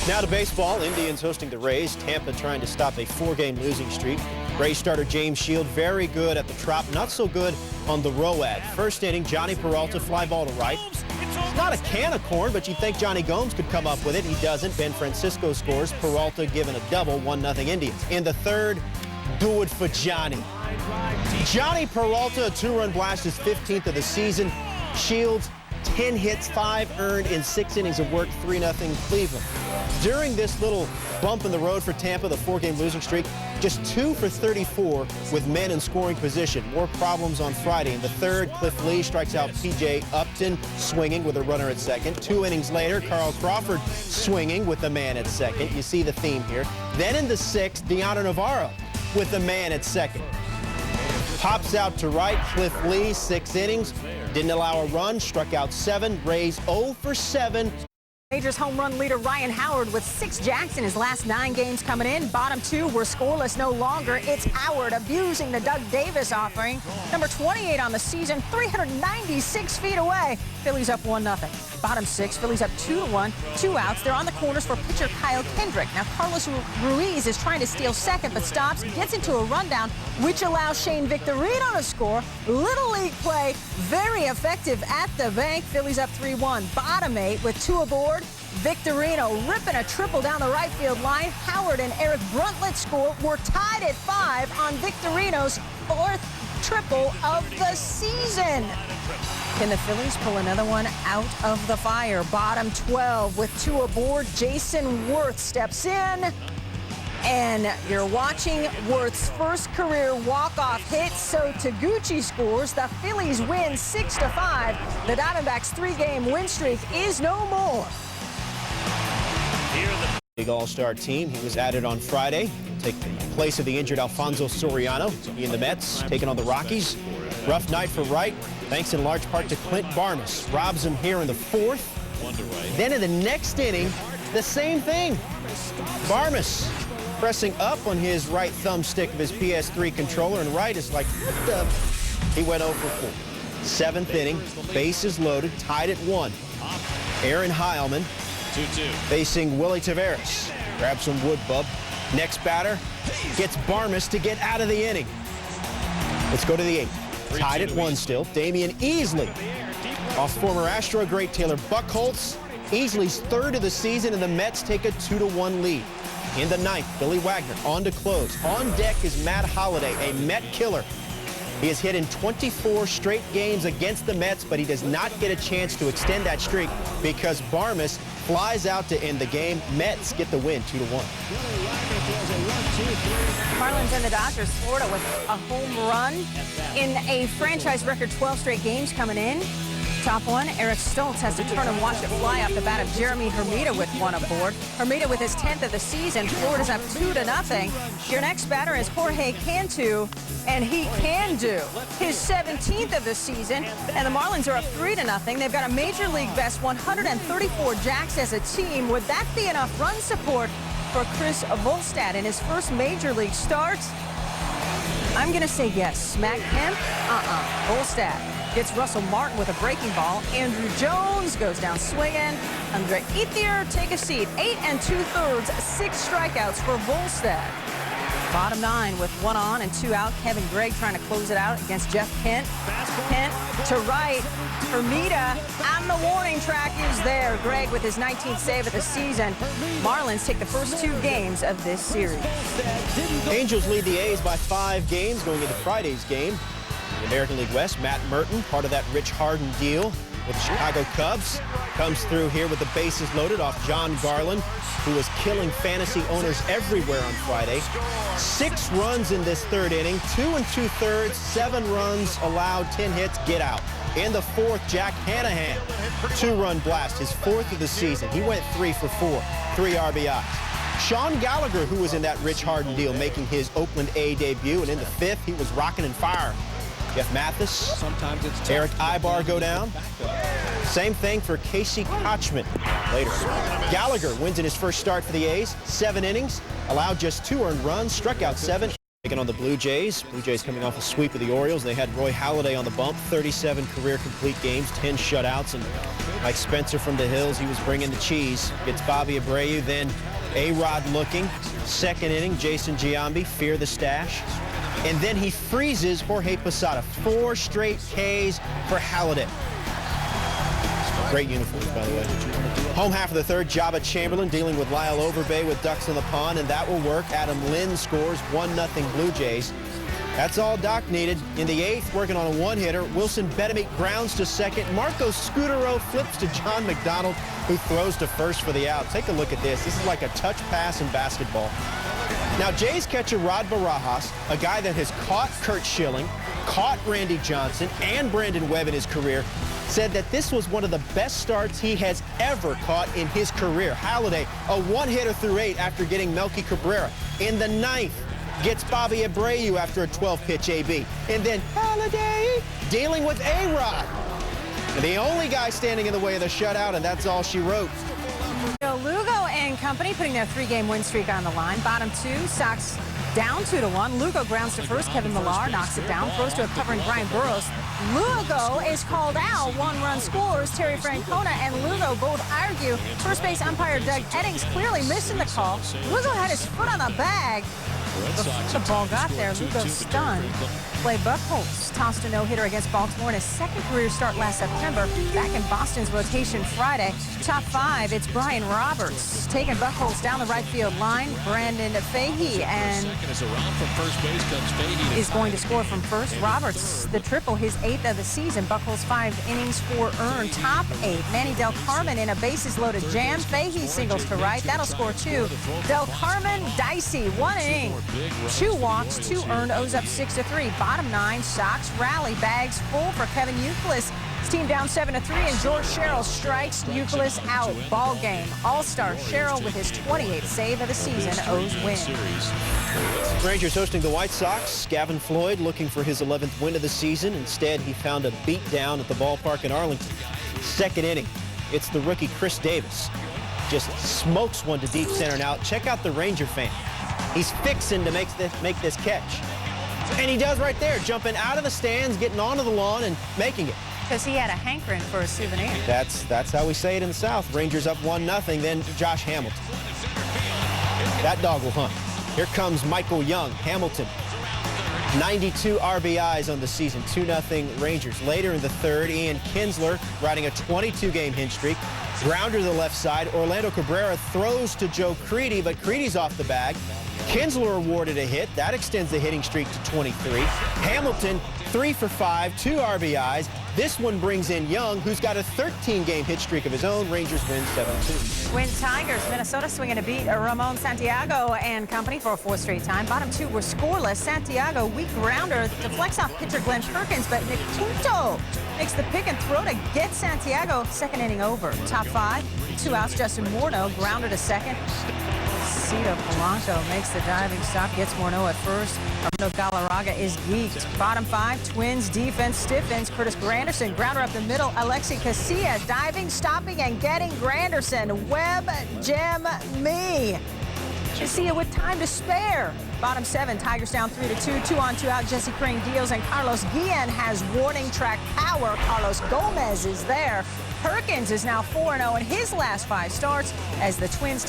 Now to baseball. Indians hosting the Rays. Tampa trying to stop a 4-game losing streak. Rays starter James Shield very good at the Trop, not so good on the ROAD. First inning, Johnny Peralta fly ball to right. It's not a can of corn, but you'd think Johnny Gomes could come up with it. He doesn't. Ben Francisco scores. Peralta given a double, 1-0 Indians. In the third, do it for Johnny. Johnny Peralta, a 2-run blast, his 15th of the season. Shields, 10 hits, 5 earned in 6 innings of work, 3-0 Cleveland. During this little bump in the road for Tampa, the 4-game losing streak, just 2 for 34 with men in scoring position. More problems on Friday. In the third, Cliff Lee strikes out P.J. Upton, swinging with a runner at second. 2 innings later, Carl Crawford swinging with the man at second. You see the theme here. Then in the 6th, Deanna Navarro with the man at second. Pops out to right, Cliff Lee, 6 innings. Didn't allow a run, struck out 7. Rays 0 for 7. Majors home run leader Ryan Howard with 6 jacks in his last 9 games coming in. Bottom 2 were scoreless no longer. It's Howard abusing the Doug Davis offering. Number 28 on the season, 396 feet away. Phillies up 1-0. Bottom 6, Phillies up 2-1, 2 outs. They're on the corners for pitcher Kyle Kendrick. Now Carlos Ruiz is trying to steal second but stops, gets into a rundown, which allows Shane Victorino to score. Little league play, very effective at the bank. Phillies up 3-1. Bottom 8 with 2 aboard. Victorino ripping a triple down the right field line. Howard and Eric Bruntlett score. We're tied at 5 on Victorino's 4th triple of the season. Can the Phillies pull another one out of the fire? Bottom 12 with 2 aboard. Jason Worth steps in. And you're watching Worth's first career walk-off hit. So Taguchi scores. The Phillies win 6-5. The Diamondbacks' 3-game win streak is no more. Big all-star team. He was added on Friday. He'll take the place of the injured Alfonso Soriano. He and the Mets taking on the Rockies. Rough night for Wright, thanks in large part to Clint Barnes. Robs him here in the 4th. Then in the next inning, the same thing. Barnes pressing up on his right thumbstick of his PS3 controller, and Wright is like, what the? He went 0 for 4. 7th inning, bases loaded, tied at 1. Aaron Heilman 2-2. facing Willie Taveras. Grabs some wood, bub. Next batter gets Barmes to get out of the inning. Let's go to the 8th. Tied at 1 still. Damian Easley off former Astro great Taylor Buchholz. Easley's 3rd of the season, and the Mets take a 2-1 lead. In the 9th, Billy Wagner on to close. On deck is Matt Holliday, a Met killer. He has hit in 24 straight games against the Mets, but he does not get a chance to extend that streak because Barmes flies out to end the game. Mets get the win, 2-1. Marlins and the Dodgers, Florida, with a home run in a franchise record 12 straight games coming in. Top 1, Eric Stoltz has to turn and watch it fly off the bat of Jeremy Hermida with 1 aboard. Hermida with his 10th of the season. Florida's up 2-0. Your next batter is Jorge Cantu, and he can do his 17th of the season. And the Marlins are up 3-0. They've got a major league best 134 jacks as a team. Would that be enough run support for Chris Volstad in his first major league start? I'm going to say yes. Matt Kemp, Volstad gets Russell Martin with a breaking ball. Andrew Jones goes down swinging. Andre Ethier, take a seat. 8 2/3, 6 strikeouts for Volstad. Bottom 9 with 1 on and 2 out. Kevin Gregg trying to close it out against Jeff Kent. Kent to right. Hermida, and the warning track is there. Gregg with his 19th save of the season. Marlins take the first 2 games of this series. Angels lead the A's by 5 games going into Friday's game. The American League West, Matt Merton, part of that Rich Harden deal with the Chicago Cubs, comes through here with the bases loaded off John Garland, who was killing fantasy owners everywhere on Friday. 6 runs in this 3rd inning, 2 2/3, 7 runs allowed, 10 hits, get out. In the 4th, Jack Hanahan, 2-run blast, his 4th of the season. He went 3 for 4, 3 RBIs. Sean Gallagher, who was in that Rich Harden deal, making his Oakland A debut, and in the 5th, he was rocking and firing. Jeff Mathis, Eric Ibar go down. Same thing for Casey Kochman later. Gallagher wins in his first start for the A's, 7 innings, allowed just 2 earned runs, struck out 7. Taking on the Blue Jays. Blue Jays coming off a sweep of the Orioles. They had Roy Halladay on the bump, 37 career complete games, 10 shutouts. And Mike Spencer from the Hills, he was bringing the cheese. Gets Bobby Abreu, then A-Rod looking. Second inning, Jason Giambi, fear the stash. And then he freezes Jorge Posada. 4 straight Ks for Halladay. Great uniforms, by the way. Home half of the third, Jabba Chamberlain dealing with Lyle Overbay with ducks in the pond, and that will work. Adam Lynn scores 1-0 Blue Jays. That's all Doc needed. In the 8th, working on a one-hitter, Wilson Bedamik grounds to second. Marco Scutero flips to John McDonald, who throws to first for the out. Take a look at this. This is like a touch pass in basketball. Now, Jays catcher Rod Barajas, a guy that has caught Kurt Schilling, caught Randy Johnson, and Brandon Webb in his career, said that this was one of the best starts he has ever caught in his career. Halladay, a one-hitter through 8 after getting Melky Cabrera. In the 9th, gets Bobby Abreu after a 12-pitch AB. And then Halladay dealing with A-Rod. The only guy standing in the way of the shutout, and that's all she wrote. Lugo and company putting their 3-game win streak on the line. Bottom 2, Sox down 2-1. Lugo grounds to first. Kevin Millar knocks it down, throws to a covering Brian Burrows. Lugo is called out. 1-run scores. Terry Francona and Lugo both argue. First base umpire Doug Eddings clearly missing the call. Lugo had his foot on the bag. The ball got there. Lugo stunned. Clay Buchholz tossed a no-hitter against Baltimore in his second career start last September. Back in Boston's rotation Friday. Top 5, it's Brian Roberts taking Buchholz down the right field line. Brandon Fahey and is going to score from first. Roberts, the triple, his 8th of the season. Buchholz 5 innings, 4 earned. Top 8, Manny Del Carmen in a bases-loaded jam. Fahey singles to right. That'll score 2. Del Carmen, dicey, 1 inning, 2 walks, 2 earned, owes up 6-3. Bottom 9, Sox rally, bags full for Kevin Youkilis. His team down 7-3, and George Sherrill strikes Youkilis out. Ball game. All-star Sherrill with his 28th save of the season. O's win. Rangers hosting the White Sox. Gavin Floyd looking for his 11th win of the season. Instead, he found a beatdown at the ballpark in Arlington. Second inning, it's the rookie Chris Davis. Just smokes one to deep center. Now, check out the Ranger fan. He's fixing to make this catch. And he does right there, jumping out of the stands, getting onto the lawn, and making it. Because he had a hankering for a souvenir. That's how we say it in the South. Rangers up 1-0, then Josh Hamilton. That dog will hunt. Here comes Michael Young. Hamilton, 92 RBIs on the season, 2-0 Rangers. Later in the third, Ian Kinsler riding a 22-game hit streak. Grounder to the left side. Orlando Cabrera throws to Joe Creedy, but Creedy's off the bag. Kinsler awarded a hit. That extends the hitting streak to 23. Hamilton, 3 for 5, 2 RBIs. This one brings in Young, who's got a 13-game hit streak of his own. Rangers win 7-2. Win Tigers. Minnesota swinging to beat Ramon Santiago and company for a 4th straight time. Bottom 2 were scoreless. Santiago, weak grounder to flex off pitcher Glenn Perkins, but Nick Pinto makes the pick and throw to get Santiago. Second inning over. Top 5, 2 outs. Justin Morneau, grounder to second. Cito Polanco makes the diving stop, gets Morneau at first. Armando Galarraga is geeked. Bottom 5, Twins defense stiffens. Curtis Granderson, grounder up the middle. Alexi Casillas diving, stopping, and getting Granderson. Webb gem me. Casillas with time to spare. Bottom 7, Tigers down 3-2. 2 on, 2 out. Jesse Crane deals, and Carlos Guillen has warning track power. Carlos Gomez is there. Perkins is now 4-0 in his last 5 starts as the Twins.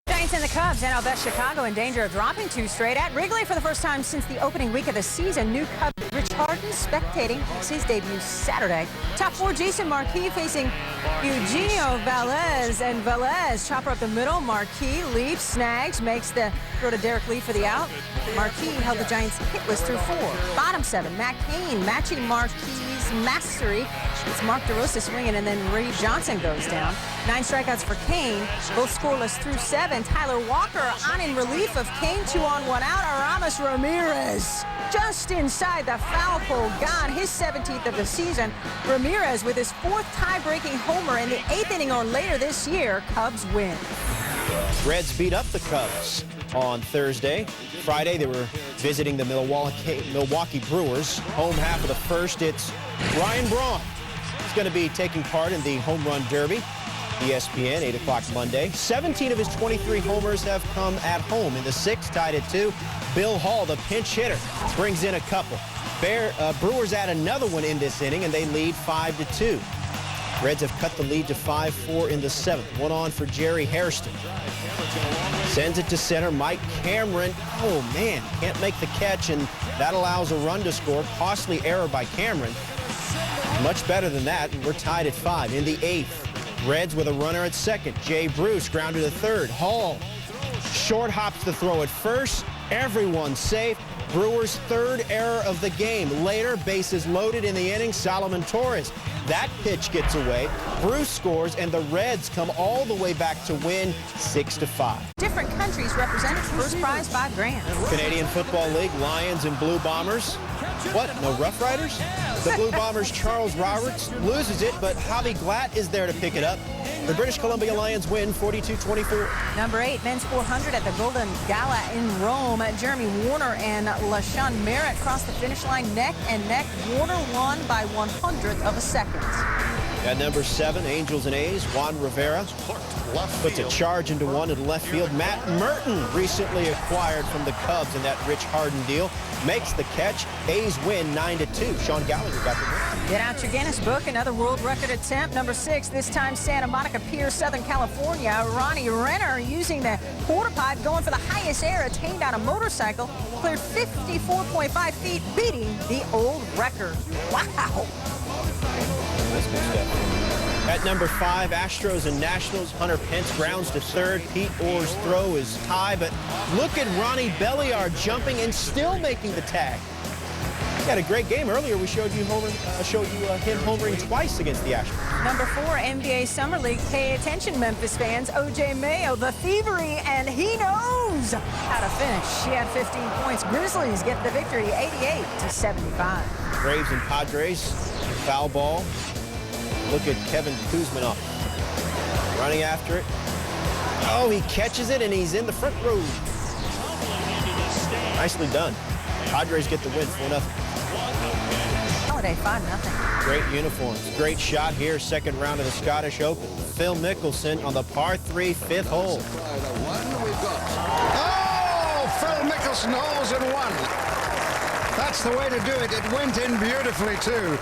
Giants and the Cubs. NL West Chicago in danger of dropping 2 straight at Wrigley for the first time since the opening week of the season. New Cub Rich Harden spectating. Makes his debut Saturday. Top 4, Jason Marquis facing Eugenio Velez, and Velez chopper up the middle. Marquis leaps, snags, makes the throw to Derek Lee for the out. Marquis held the Giants hitless through 4. Bottom 7, Matt Cain matching Marquis' mastery. It's Mark DeRosa swinging, and then Ray Johnson goes down. 9 strikeouts for Cain, both scoreless through 7. Tyler Walker on in relief of Cain, 2 on, 1 out. Aramis Ramirez just inside the foul pole, gone, his 17th of the season. Ramirez with his 4th tie-breaking homer in the 8th inning or later this year. Cubs win. Reds beat up the Cubs on Thursday. Friday, they were visiting the Milwaukee Brewers. Home half of the first, it's Ryan Braun. He's going to be taking part in the home run derby. ESPN, 8 o'clock Monday. 17 of his 23 homers have come at home. In the 6th, tied at 2, Bill Hall, the pinch hitter, brings in a couple. Brewers add another one in this inning, and they lead 5-2. Reds have cut the lead to 5-4 in the 7th. One on for Jerry Hairston. Sends it to center. Mike Cameron. Oh, man, can't make the catch, and that allows a run to score. Costly error by Cameron. Much better than that, and we're tied at 5. In the 8th, Reds with a runner at second. Jay Bruce grounded to third. Hall short hops the throw at first. Everyone safe. Brewers' 3rd error of the game. Later, bases loaded in the inning. Solomon Torres. That pitch gets away. Bruce scores, and the Reds come all the way back to win 6-5. Different countries represented. First prize, $5,000. Canadian Football League, Lions and Blue Bombers. What, no Rough Riders? The Blue Bombers' Charles Roberts loses it, but Javi Glatt is there to pick it up. The British Columbia Lions win 42-24. Number 8, men's 400 at the Golden Gala in Rome. Jeremy Warner and LaShawn Merritt crossed the finish line neck and neck. Warner won by 1/100th of a second. At number 7, Angels and A's, Juan Rivera puts a charge into one in left field. Matt Merton, recently acquired from the Cubs in that Rich Harden deal, makes the catch. A's win 9-2. Sean Gallagher got the win. Get out your Guinness book. Another world record attempt. Number 6, this time Santa Monica Pier, Southern California. Ronnie Renner using the quarter pipe, going for the highest air attained on a motorcycle. Cleared 54.5 feet, beating the old record. Wow. That's good stuff. At number 5, Astros and Nationals. Hunter Pence grounds to third. Pete Orr's throw is high, but look at Ronnie Belliard jumping and still making the tag. He had a great game earlier. We showed you him homering twice against the Astros. Number 4, NBA Summer League. Pay attention, Memphis fans. O.J. Mayo, the thievery, and he knows how to finish. He had 15 points. Grizzlies get the victory, 88-75. Braves and Padres, foul ball. Look at Kevin Kuzminoff running after it. Oh, he catches it, and he's in the front row. Nicely done. Padres get the win 4-0. Holiday 5-0. Great uniforms. Great shot here, second round of the Scottish Open. Phil Mickelson on the par 3 5th hole. Oh, Phil Mickelson holes in one. That's the way to do it. It went in beautifully, too.